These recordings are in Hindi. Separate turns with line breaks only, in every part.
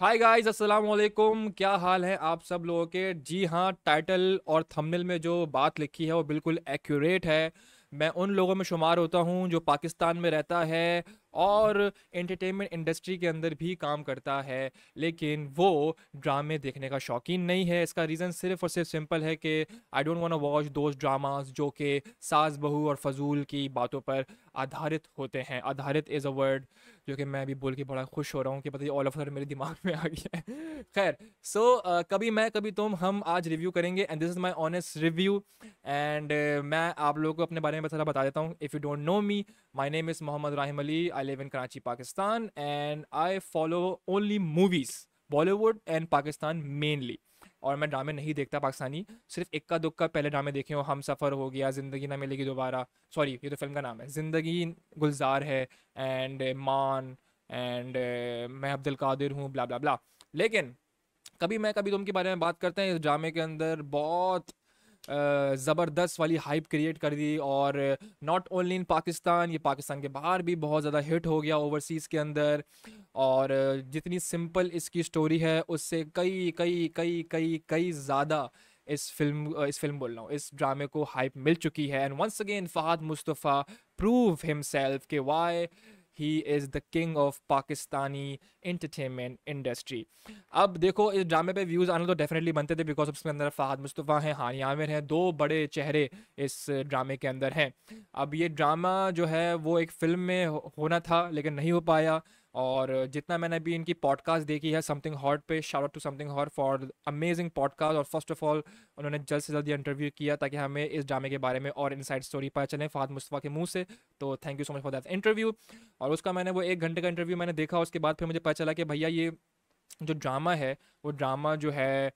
हाय गाइस, अस्सलाम वालेकुम। क्या हाल है आप सब लोगों के? जी हाँ, टाइटल और थंबनेल में जो बात लिखी है वो बिल्कुल एक्यूरेट है। मैं उन लोगों में शुमार होता हूँ जो पाकिस्तान में रहता है और एंटरटेनमेंट इंडस्ट्री के अंदर भी काम करता है, लेकिन वो ड्रामे देखने का शौकीन नहीं है। इसका रीज़न सिर्फ और सिर्फ सिंपल है कि I don't want to watch those dramas जो कि सास बहू और फजूल की बातों पर आधारित होते हैं। आधारित इज़ अ वर्ड जो कि मैं अभी बोल के बड़ा खुश हो रहा हूँ कि पता नहीं ऑल ऑफ सडन मेरे दिमाग में आ गया है। खैर, सो कभी मैं कभी तुम हम आज रिव्यू करेंगे and this is my honest review. And मैं आप लोगों को अपने बारे में थोड़ा बता देता हूँ। If you don't know me, my name is Mohammad Rahim Ali. I live in Karachi, Pakistan, and I follow only movies, Bollywood and Pakistan mainly. और मैं ड्रामे नहीं देखता पाकिस्तानी, सिर्फ इक्का दुक्का पहले ड्रामे देखे हो। हम सफ़र हो गया, ज़िंदगी ना मिलेगी दोबारा, सॉरी ये तो फिल्म का नाम है, ज़िंदगी गुलजार है, एंड मान, एंड मैं अब्दुल कादिर हूँ, ब्ला ब्ला ब्ला। लेकिन कभी मैं कभी तुम के बारे में बात करते हैं। इस ड्रामे के अंदर बहुत ज़बरदस्त वाली हाइप क्रिएट कर दी, और नॉट ओनली इन पाकिस्तान, ये पाकिस्तान के बाहर भी बहुत ज़्यादा हिट हो गया ओवरसीज़ के अंदर। और जितनी सिंपल इसकी स्टोरी है उससे कई कई कई कई कई ज़्यादा इस फिल्म बोल रहा हूँ, इस ड्रामे को हाइप मिल चुकी है। And once again Fahad Mustafa prove himself के why he is the king of Pakistani entertainment industry. अब देखो, इस ड्रामे पे व्यूज़ आने तो डेफिनेटली बनते थे बिकॉज उसके अंदर फ़ाहद मुस्तफ़ा हैं, हानिया आमिर हैं, दो बड़े चेहरे इस ड्रामे के अंदर हैं। अब ये ड्रामा जो है वो एक फ़िल्म में होना था लेकिन नहीं हो पाया। और जितना मैंने अभी इनकी पॉडकास्ट देखी है समथिंग हॉट पे, shout out to something hot for amazing podcast. और फर्स्ट ऑफ ऑल उन्होंने जल्द से जल्द ये इंटरव्यू किया ताकि हमें इस ड्रामे के बारे में और इनसाइड स्टोरी पता चले फ़ाहद मुस्तफ़ा के मुंह से। तो thank you so much for that interview. और उसका मैंने वो 1 घंटे का इंटरव्यू मैंने देखा, उसके बाद फिर मुझे पता चला कि भैया ये जो ड्रामा है वो ड्रामा जो है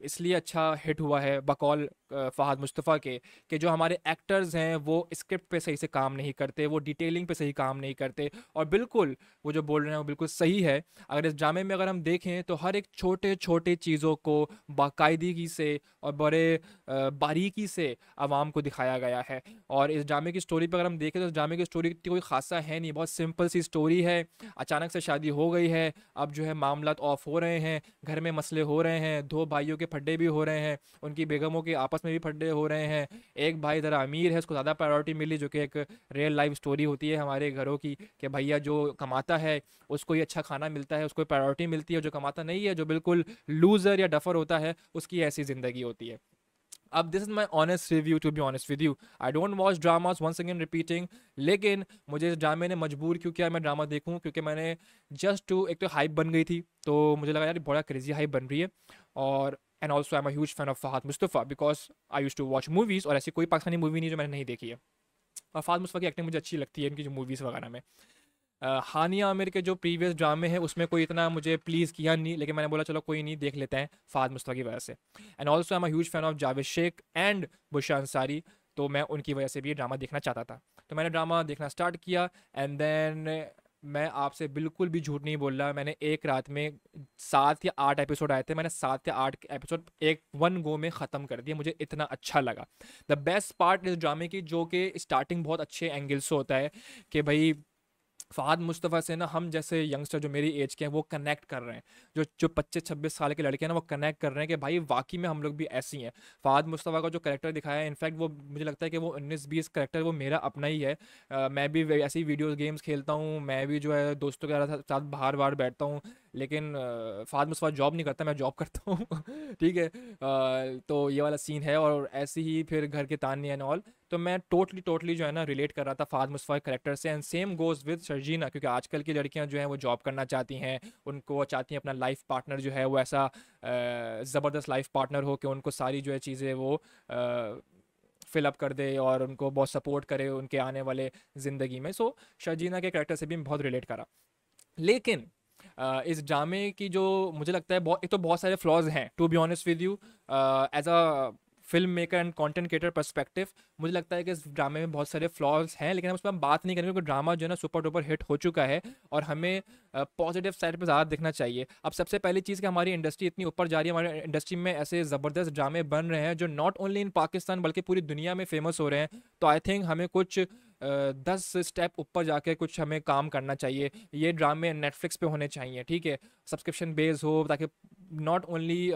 इसलिए अच्छा हिट हुआ है बकौल फ़हाद मुस्तफ़ा के, कि जो हमारे एक्टर्स हैं वो स्क्रिप्ट पे सही से काम नहीं करते, वो डिटेलिंग पे सही काम नहीं करते। और बिल्कुल वो जो बोल रहे हैं वो बिल्कुल सही है। अगर इस ड्रामे में अगर हम देखें तो हर एक छोटे छोटे चीज़ों को बाकायदगी से और बड़े बारीकी से आवाम को दिखाया गया है। और इस ड्रामे की स्टोरी पर अगर हम देखें तो इस ड्रामे की स्टोरी कोई खासा है नहीं, बहुत सिंपल सी स्टोरी है। अचानक से शादी हो गई है, अब जो है मामलात ऑफ हो रहे हैं, घर में मसले हो रहे हैं, दो भाइयों के फड्डे भी हो रहे हैं, उनकी बेगमों के आपस में भी फड्डे हो रहे हैं। एक भाई ज़रा अमीर है, उसको ज़्यादा प्रायोरिटी मिली, जो कि एक रियल लाइफ स्टोरी होती है हमारे घरों की, कि भैया जो कमाता है उसको ही अच्छा खाना मिलता है, उसको प्रायोरिटी मिलती है। जो कमाता नहीं है, जो बिल्कुल लूज़र या डफर होता है, उसकी ऐसी ज़िंदगी होती है। अब this is my honest review, to be honest with you. I don't watch dramas, once again repeating. लेकिन मुझे इस ड्रामे ने मजबूर क्यों किया मैं ड्रामा देखूं, क्योंकि मैंने जस्ट टू, एक तो हाइप बन गई थी तो मुझे लगा यार ये बड़ा क्रेजी हाइप बन रही है। और and also I am a huge fan of Fahad Mustafa because I use to watch movies, और ऐसी कोई पाकिस्तानी मूवी नहीं जो मैंने नहीं देखी है। और फहद मुस्तफ़ा की एक्टिंग मुझे अच्छी लगती है इनकी जो मूवीज़ वगैरह में। हानिया आमिर के जो प्रीवियस ड्रामे हैं उसमें कोई इतना मुझे प्लीज़ किया नहीं, लेकिन मैंने बोला चलो कोई नहीं, देख लेते हैं फ़ाद मुस्तफ़ा की वजह से। And also I am a huge fan of Javed Sheikh and Bushra Ansari, तो मैं उनकी वजह से भी ये ड्रामा देखना चाहता था। तो मैंने ड्रामा देखना स्टार्ट किया, एंड देन मैं आपसे बिल्कुल भी झूठ नहीं बोल रहा, मैंने एक रात में 7 या 8 एपिसोड आए थे, मैंने 7 या 8 एपिसोड एक वन गो में ख़त्म कर दिया, मुझे इतना अच्छा लगा। द बेस्ट पार्ट इस ड्रामे की, जो कि स्टार्टिंग बहुत अच्छे एंगल से होता है, कि भाई फ़हाद मुस्तफ़ा से ना हम जैसे यंगस्टर जो मेरी एज के हैं वो कनेक्ट कर रहे हैं। जो जो 25-26 साल के लड़के हैं ना वो कनेक्ट कर रहे हैं कि भाई वाकई में हम लोग भी ऐसी हैं। फ़हाद मुस्तफ़ा का जो करेक्टर दिखाया है, इनफैक्ट वो मुझे लगता है कि वो 19-20 करेक्टर वो मेरा अपना ही है। मैं भी ऐसी वीडियो गेम्स खेलता हूँ, मैं भी जो है दोस्तों के साथ बाहर बाहर बैठता हूँ, लेकिन फ़हाद मुस्तफ़ा जॉब नहीं करता, मैं जॉब करता हूँ। ठीक है, तो ये वाला सीन है। और ऐसे ही फिर घर के ताने एंड ऑल, तो मैं टोटली टोटली जो है ना रिलेट कर रहा था फ़ाद मुस्तफ़ा के करेक्टर से। And same goes with Sharjeena, क्योंकि आजकल की लड़कियां जो हैं वो जॉब करना चाहती हैं, उनको वो चाहती हैं अपना लाइफ पार्टनर जो है वो ऐसा ज़बरदस्त लाइफ पार्टनर हो कि उनको सारी जो है चीज़ें वो फिलअप कर दे और उनको बहुत सपोर्ट करे उनके आने वाले ज़िंदगी में। सो शर्जीना के करेक्टर से भी मैं बहुत रिलेट करा। लेकिन इस ड्रामे की जो मुझे लगता है, बहुत एक तो बहुत सारे फ्लॉज हैं, to be honest with you. As a film maker and content creator perspective, मुझे लगता है कि इस ड्रामे में बहुत सारे फ्लॉज हैं, लेकिन हम उस पर बात नहीं करेंगे क्योंकि ड्रामा जो है ना सुपर डुपर हिट हो चुका है और हमें पॉजिटिव साइड पे ज़्यादा देखना चाहिए। अब सबसे पहली चीज़ कि हमारी इंडस्ट्री इतनी ऊपर जा रही है, हमारी इंडस्ट्री में ऐसे ज़बरदस्त ड्रामे बन रहे हैं जो नॉट ओनली इन पाकिस्तान बल्कि पूरी दुनिया में फेमस हो रहे हैं। तो आई थिंक हमें कुछ 10 स्टेप ऊपर जाके कुछ हमें काम करना चाहिए। ये ड्रामे नेटफ्लिक्स पे होने चाहिए, ठीक है, सब्सक्रिप्शन बेस हो, ताकि नॉट ओनली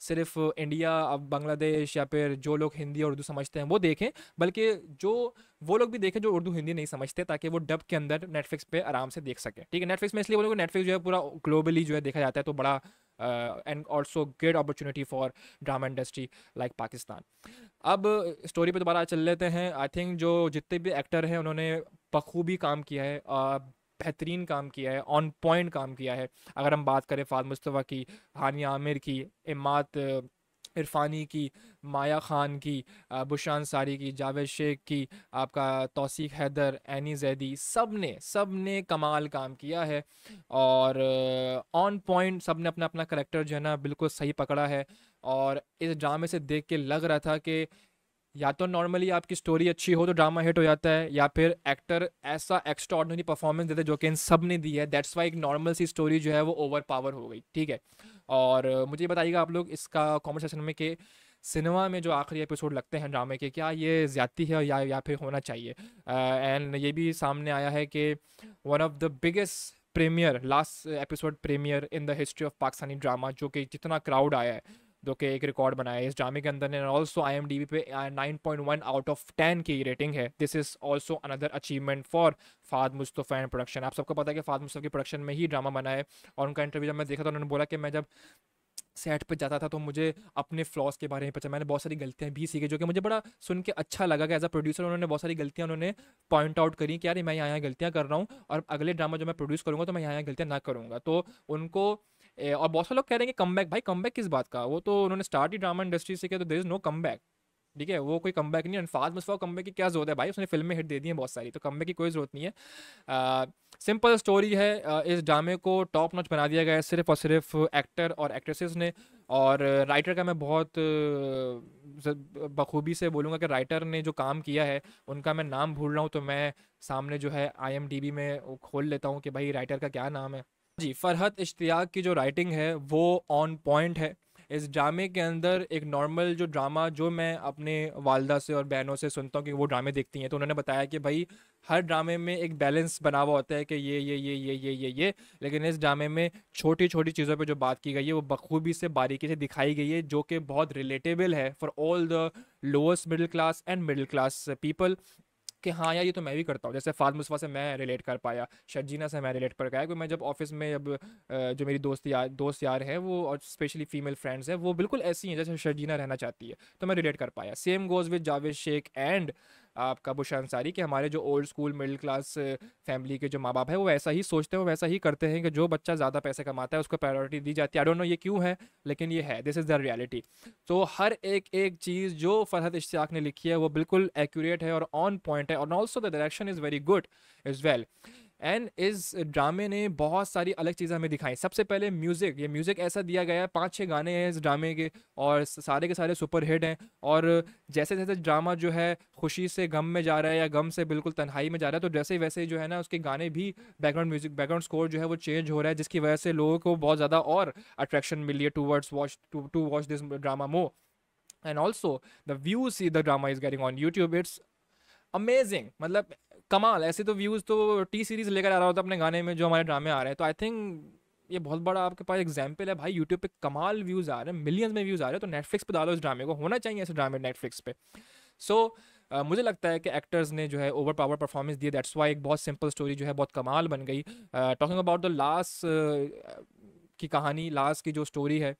सिर्फ इंडिया, अब बांग्लादेश या फिर जो लोग हिंदी और उर्दू समझते हैं वो देखें, बल्कि जो वो लोग भी देखें जो उर्दू हिंदी नहीं समझते, ताकि वो डब के अंदर नेटफ्लिक्स पे आराम से देख सकें। ठीक है, नेटफ्लिक्स में इसलिए बोलोगे, नेटफ्लिक्स जो है पूरा ग्लोबली जो है देखा जाता है, तो बड़ा and also great opportunity for drama industry like Pakistan. अब स्टोरी पे दोबारा चल लेते हैं। आई थिंक जो जितने भी एक्टर हैं उन्होंने बखूबी काम किया है, बेहतरीन काम किया है, ऑन पॉइंट काम किया है। अगर हम बात करें फाद मुस्तफ़ा की, हानिया आमिर की, इमात इरफानी की, माया खान की, बुशान सारी की, जावेद शेख की, आपका तौसीक हैदर, एनी जैदी, सब ने कमाल काम किया है और ऑन पॉइंट सब ने अपना अपना करेक्टर जो है ना बिल्कुल सही पकड़ा है। और इस ड्रामे से देख के लग रहा था कि या तो नॉर्मली आपकी स्टोरी अच्छी हो तो ड्रामा हिट हो जाता है, या फिर एक्टर ऐसा एक्स्ट्राऑर्डिनरी परफॉर्मेंस देते जो कि इन सब ने दी है, दैट्स वाई एक नॉर्मल सी स्टोरी जो है वो ओवर पावर हो गई। ठीक है, और मुझे ये बताइएगा आप लोग इसका कमेंट सेक्शन में कि सिनेमा में जो आखिरी एपिसोड लगते हैं ड्रामे के, क्या ये ज़्यादती है या फिर होना चाहिए। एंड ये भी सामने आया है कि one of the biggest premiere, last episode premiere in the history of Pakistani drama, जो कि जितना क्राउड आया है, जो कि एक रिकॉर्ड बनाया है इस ड्रामे के अंदर ने। ऑल्सो IMDb पे 9.1 आउट ऑफ 10 की रेटिंग है। This is also another achievement for Fahd Mustafa and production. आप सबको पता है कि फाद मुस्तफ़ा की प्रोडक्शन में ही ड्रामा बना है, और उनका इंटरव्यू जब मैं देखा तो उन्होंने बोला कि मैं जब सेट पे जाता था तो मुझे अपने फ्लॉस के बारे में पता, मैंने बहुत सारी गलतियां भी सीखी, जो कि मुझे बड़ा सुन के अच्छा लगा कि एज अ प्रोड्यूसर उन्होंने बहुत सारी गलतियां उन्होंने पॉइंट आउट करी कि यार मैं यहाँ गलतियां कर रहा हूँ और अगले ड्रामा जो मैं प्रोड्यूस करूँगा तो मैं यहाँ गलतियां ना करूँगा। तो उनको और बहुत सारे लोग कह रहे हैं कि कम बैक, भाई कम बैक किस बात का, वो तो उन्होंने स्टार्ट ही ड्रामा इंडस्ट्री से किया, तो there is no come back. ठीक है, वो कोई कम बैक नहीं है। फाद मुस्तफा कम बैक की क्या जरूरत है भाई, उसने फिल्में हिट दे दी हैं बहुत सारी, तो कम बैक की कोई जरूरत नहीं है। सिंपल स्टोरी है। इस ड्रामे को टॉप नॉच बना दिया गया है सिर्फ और सिर्फ एक्टर और एक्ट्रेसेस ने। और राइटर का मैं बहुत बखूबी से बोलूँगा कि राइटर ने जो काम किया है, उनका मैं नाम भूल रहा हूँ, तो मैं सामने जो है IMDb में खोल लेता हूँ कि भाई राइटर का क्या नाम है। जी, फरहत इश्तियाक की जो राइटिंग है वो ऑन पॉइंट है। इस ड्रामे के अंदर एक नॉर्मल जो ड्रामा जो मैं अपने वालदा से और बहनों से सुनता हूँ कि वो ड्रामे देखती हैं, तो उन्होंने बताया कि भाई हर ड्रामे में एक बैलेंस बना हुआ होता है कि ये, लेकिन इस ड्रामे में छोटी छोटी चीज़ों पे जो बात की गई है वो बखूबी से बारीकी से दिखाई गई है, जो कि बहुत रिलेटेबल है for all the lowest middle class and middle class people. कि हाँ यार ये तो मैं भी करता हूँ, जैसे फाद मुस्तफा से मैं रिलेट कर पाया, शर्जीना से मैं रिलेट कर पाया, क्योंकि मैं जब ऑफिस में अब जो मेरी दोस्त यार हैं वो, और स्पेशली फीमेल फ्रेंड्स हैं, वो बिल्कुल ऐसी हैं जैसे शर्जीना रहना चाहती है, तो मैं रिलेट कर पाया। Same goes with Javed Sheikh and आपका बुशान सारी, कि हमारे जो old school middle class family के जो माँ बाप है वो ऐसा ही सोचते हैं, वो वैसा ही करते हैं कि जो बच्चा ज़्यादा पैसे कमाता है उसको प्रायोरिटी दी जाती है। आई डोंट नो ये क्यों है, लेकिन ये है, दिस इज़ द रियलिटी। तो हर एक चीज़ जो फरहत इश्तियाक ने लिखी है वो बिल्कुल एक्यूरेट है और ऑन पॉइंट है, और also the direction is very good is well. And इस ड्रामे ने बहुत सारी अलग चीज़ें हमें दिखाई। सबसे पहले म्यूज़िक, ये म्यूज़िक ऐसा दिया गया है, 5-6 गाने हैं इस ड्रामे के और सारे के सारे सुपर हिट हैं। और जैसे जैसे ड्रामा जो है खुशी से गम में जा रहा है या गम से बिल्कुल तन्हाई में जा रहा है, तो जैसे वैसे जो है ना उसके गाने भी, बैकग्राउंड म्यूजिक, बैकग्राउंड स्कोर जो है वो चेंज हो रहा है, जिसकी वजह से लोगों को बहुत ज़्यादा और अट्रैक्शन मिली है towards to watch this drama more. And also the views see the drama is getting on YouTube, it's amazing, मतलब कमाल। ऐसे तो व्यूज़ तो टी सीरीज़ लेकर आ रहा होता अपने गाने में जो हमारे ड्रामे आ रहे हैं, तो आई थिंक ये बहुत बड़ा आपके पास एग्जाम्पल है भाई, यूट्यूब पे कमाल व्यूज़ आ रहे हैं, मिलियंस में व्यूज़ आ रहे हैं, तो नेटफ्लिक्स पे डालो इस ड्रामे को, होना चाहिए ऐसे ड्रामे नेटफ्लिक्स पे। सो मुझे लगता है कि एक्टर्स ने जो है over power performance the, that's why एक बहुत सिंपल स्टोरी जो है बहुत कमाल बन गई। टॉकिंग अबाउट द लास्ट की कहानी, लास्ट की जो स्टोरी है,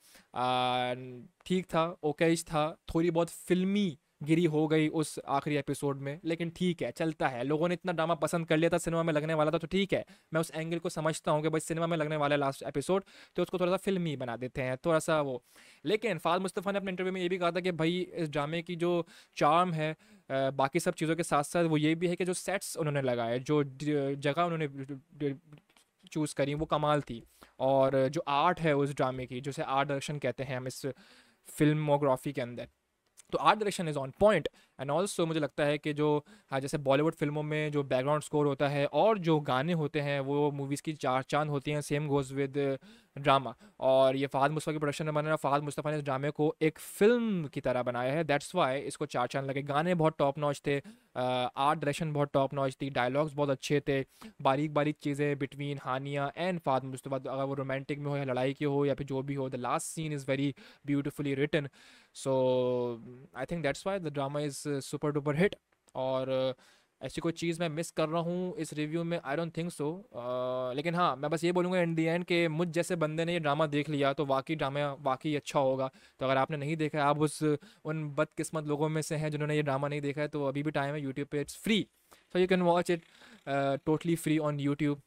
ठीक था, ओकेज था, थोड़ी बहुत फिल्मी गिरी हो गई उस आखिरी एपिसोड में, लेकिन ठीक है, चलता है। लोगों ने इतना ड्रामा पसंद कर लिया था, सिनेमा में लगने वाला था, तो ठीक है, मैं उस एंगल को समझता हूँ कि भाई सिनेमा में लगने वाला है लास्ट एपिसोड, तो उसको थोड़ा सा फिल्मी बना देते हैं, थोड़ा सा वो। लेकिन फाद मुस्तफ़ा ने अपने इंटरव्यू में ये भी कहा था कि भाई इस ड्रामे की जो चार्म है, बाकी सब चीज़ों के साथ साथ वो ये भी है कि जो सेट्स उन्होंने लगाए, जो जगह उन्होंने चूज़ करी, वो कमाल थी। और जो आर्ट है उस ड्रामे की, जैसे आर्ट डायरेक्शन कहते हैं हम इस फिल्मोग्राफी के अंदर, तो art direction is on point. And also मुझे लगता है कि जो हाँ, जैसे बॉलीवुड फिल्मों में जो बैकग्राउंड स्कोर होता है और जो गाने होते हैं वो मूवीज़ की चार चांद होती हैं, सेम गोज़ विद ड्रामा। और ये फ़ाहद मुस्तफ़ा की प्रोडक्शन में बना, फ़ाहद मुस्तफ़ा ने इस ड्रामे को एक फ़िल्म की तरह बनाया है, दैट्स वाई इसको चार चांद लगे। गाने बहुत टॉप नॉच थे, आर्ट डायरेक्शन बहुत टॉप नॉच थी, डायलॉग्स बहुत अच्छे थे, बारीक बारीक चीज़ें बिटवीन हानिया एंड फ़ाहद मुस्तफ़ा, अगर वो रोमांटिक में हो या लड़ाई की हो या फिर जो भी हो, the last scene is very beautifully written. So I think that's why the drama is super duper hit. और ऐसी कोई चीज़ मैं मिस कर रहा हूँ इस रिव्यू में, आई डोंट थिंक सो। लेकिन हाँ, मैं बस ये बोलूँगा इन दी एंड कि मुझ जैसे बंदे ने ये ड्रामा देख लिया तो वाकई ड्रामा वाकई अच्छा होगा। तो अगर आपने नहीं देखा है, आप उन बदकिस्मत लोगों में से हैं जिन्होंने ये ड्रामा नहीं देखा है, तो अभी भी टाइम है, यूट्यूब पे it's free, so you can watch it totally free on YouTube.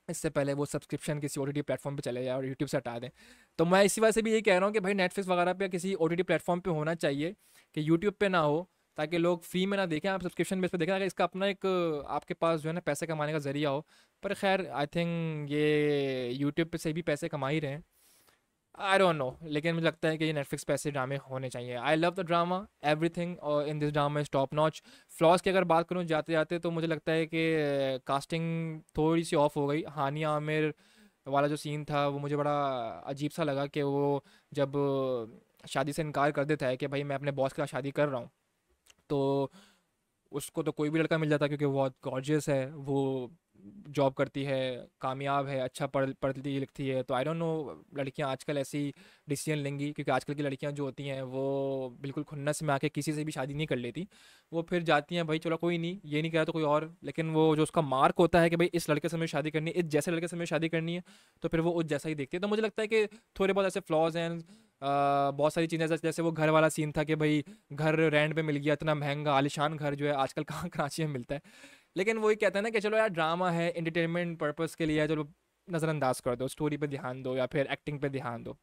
इससे पहले वो सब्सक्रिप्शन किसी OTT प्लेटफॉर्म पे चले जाए और यूट्यूब से हटा दें। तो मैं इसी वजह से भी यही कह रहा हूँ कि भाई नेटफ्लिक्स वगैरह पे किसी OTT प्लेटफॉर्म पे होना चाहिए, कि यूट्यूब पे ना हो, ताकि लोग फ्री में ना देखें, आप सब्सक्रिप्शन बेस पे देखें, अगर इसका अपना एक आपके पास जो है ना पैसे कमाने का ज़रिया हो। पर खैर आई थिंक ये यूट्यूब पे से भी पैसे कमा ही रहे हैं, आई डोंट नो। लेकिन मुझे लगता है कि ये नेटफ्लिक्स पे ऐसे ड्रामे होने चाहिए। I love the drama, everything in this drama is top notch. Flaws की अगर बात करूँ जाते जाते, तो मुझे लगता है कि कास्टिंग थोड़ी सी ऑफ हो गई। हानिया आमिर वाला जो सीन था वो मुझे बड़ा अजीब सा लगा, कि वो जब शादी से इनकार कर देता है कि भाई मैं अपने बॉस के साथ शादी कर रहा हूँ, तो उसको तो कोई भी लड़का मिल जाता, क्योंकि वो बहुत गॉर्जियस है, वो जॉब करती है, कामयाब है, अच्छा पढ़ती लिखती है। तो आई डोंट नो लड़कियां आजकल ऐसी डिसीजन लेंगी, क्योंकि आजकल की लड़कियां जो होती हैं वो बिल्कुल खुन्नस में आके किसी से भी शादी नहीं कर लेती। वो फिर जाती हैं, भाई चलो कोई नहीं, ये नहीं कहा तो कोई और, लेकिन वो जो उसका मार्क होता है कि भाई इस लड़के से मुझे शादी करनी है, इस जैसे लड़के से मुझे शादी करनी है, तो फिर वो उस जैसा ही देखती है। तो मुझे लगता है कि थोड़े बहुत ऐसे फ्लॉज हैं, बहुत सारी चीज़ें, जैसे वो घर वाला सीन था कि भाई घर रेंट पे मिल गया, इतना महंगा आलिशान घर जो है आजकल कहाँ कराची में मिलता है। लेकिन वही कहते हैं ना कि चलो यार ड्रामा है, एंटरटेनमेंट पर्पस के लिए है, चलो नज़रअंदाज कर दो, स्टोरी पे ध्यान दो या फिर एक्टिंग पे ध्यान दो।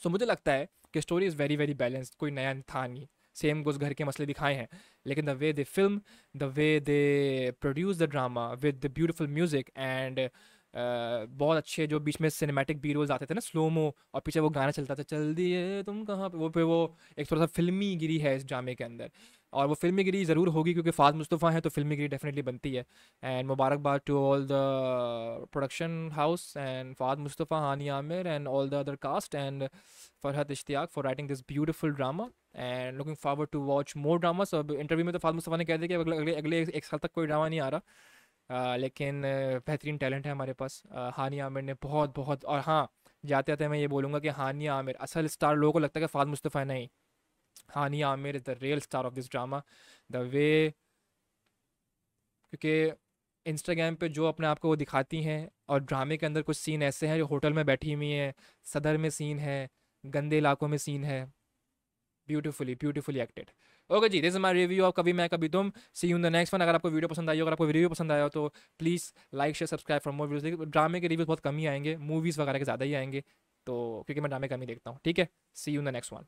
सो मुझे लगता है कि story is very very balanced, कोई नया था नहीं, सेम कुछ घर के मसले दिखाए हैं, लेकिन the way they film, the way they produce the drama with the beautiful music and बहुत अच्छे जो बीच में सिनेमैटिक बी रोल्स आते थे ना, स्लोमो, और पीछे वो गाना चलता था, चल दिए तुम कहाँ पे, वो पे वो एक थोड़ा सा फिल्मी गिरी है इस ड्रामे के अंदर। और वो फिल्मी गिरी ज़रूर होगी, क्योंकि फ़ाद मुस्तफ़ा है तो फिल्मी गिरी डेफिनेटली बनती है। एंड मुबारकबाद to all the production house and Fahad Mustafa, Hania Aamir and all the other cast and Farhat Ishtiaq for writing this beautiful drama and looking forward to watch more dramas. अब इंटरव्यू में तो फ़ाद मुस्तफ़ा ने कह दिया कि अगले अगले अगले एक साल तक कोई ड्रामा नहीं आ रहा। लेकिन बेहतरीन टैलेंट है हमारे पास। हानिया आमिर ने बहुत बहुत, और हाँ, जाते जाते मैं ये बोलूँगा कि हानिया आमिर असल स्टार, लोगों को लगता है कि फ़ाद मुस्तफ़ा नहीं, Hania Aamir is the real star of this drama. The way, क्योंकि इंस्टाग्राम पे जो अपने आप को वो दिखाती हैं, और ड्रामे के अंदर कुछ सीन ऐसे हैं जो होटल में बैठी हुई हैं, सदर में सीन है, गंदे इलाकों में सीन है, ब्यूटीफुली ब्यूटीफुली एक्टेड। ओके जी, this is my review of Kabhi Main Kabhi Tum. See you in the next one. अगर आपको वीडियो पसंद आई हो, अगर आपको रिव्यू पसंद आया हो, तो please like share subscribe for more videos. ड्रामे के रिव्यूज बहुत कम ही आएंगे, मूवीज़ वगैरह के ज़्यादा ही आएंगे, तो क्योंकि मैं ड्रामे कम ही देखता हूँ। ठीक है, see you in the next one.